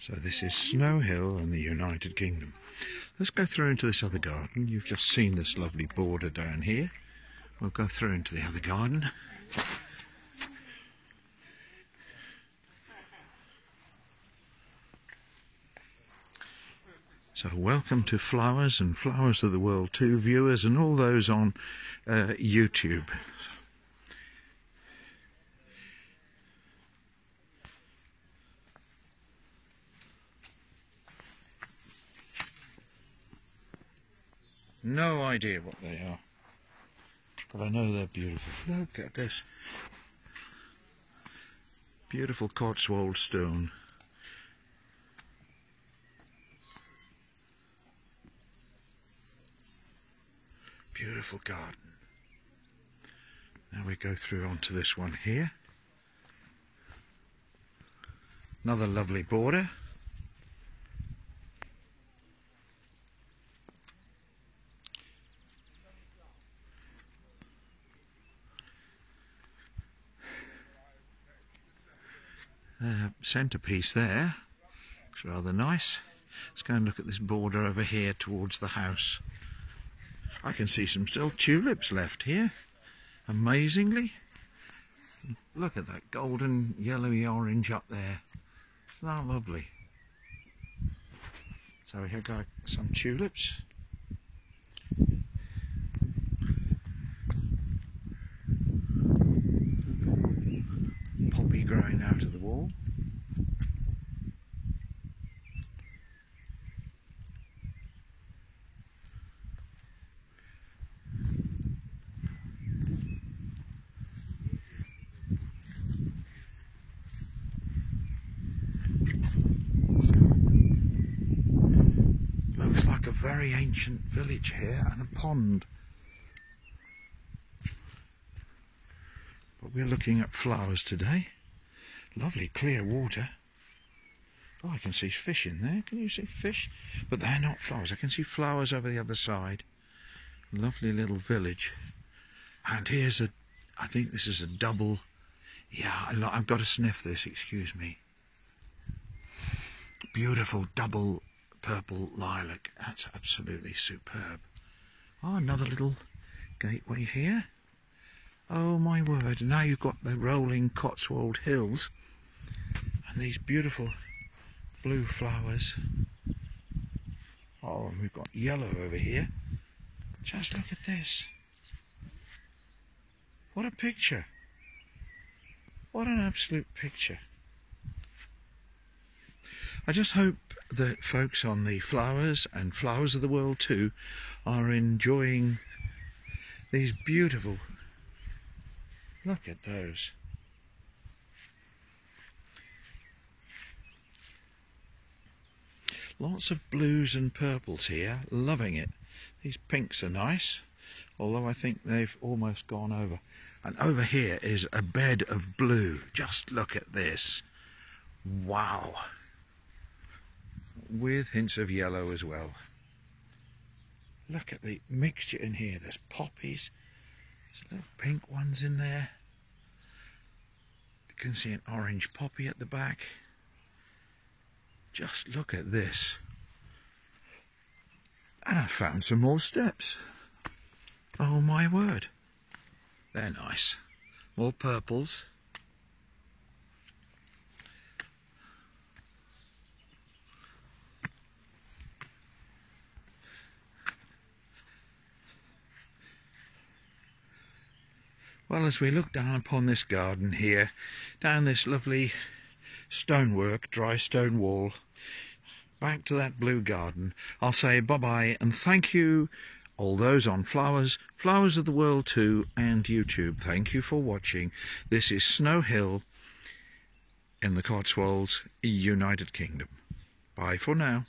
So this is Snow Hill in the United Kingdom. Let's go through into this other garden. You've just seen this lovely border down here. We'll go through into the other garden. So welcome to Flowers and Flowers of the World 2 viewers and all those on YouTube. No idea what they are, but I know they're beautiful. Look at this beautiful Cotswold stone. Beautiful garden. Now we go through onto this one here. Another lovely border. Centrepiece there. Looks rather nice. Let's go and look at this border over here towards the house. I can see some still tulips left here, amazingly. Look at that golden yellowy orange up there. Isn't that lovely? So here got some tulips. Poppy growing out of the wall. Looks like a very ancient village here and a pond. But we're looking at flowers today. Lovely clear water. Oh, I can see fish in there. Can you see fish? But they're not flowers. I can see flowers over the other side. Lovely little village. And here's a, I think this is a double. Yeah, I've got to sniff this, excuse me. Beautiful double purple lilac. That's absolutely superb. Oh, another little gateway here. Oh my word, now you've got the rolling Cotswold Hills and these beautiful blue flowers. Oh, and we've got yellow over here. Just look at this. What a picture. What an absolute picture. I just hope that folks on the Flowers and Flowers of the World 2 are enjoying these beautiful. Look at those. Lots of blues and purples here, loving it. These pinks are nice, although I think they've almost gone over. And over here is a bed of blue. Just look at this. Wow. With hints of yellow as well. Look at the mixture in here. There's poppies. There's little pink ones in there. You can see an orange poppy at the back. Just look at this. And I found some more steps. Oh my word. They're nice. More purples. Well, as we look down upon this garden here, down this lovely stonework, dry stone wall, back to that blue garden, I'll say bye-bye and thank you, all those on Flowers, Flowers of the World 2 and YouTube. Thank you for watching. This is Snow Hill in the Cotswolds, United Kingdom. Bye for now.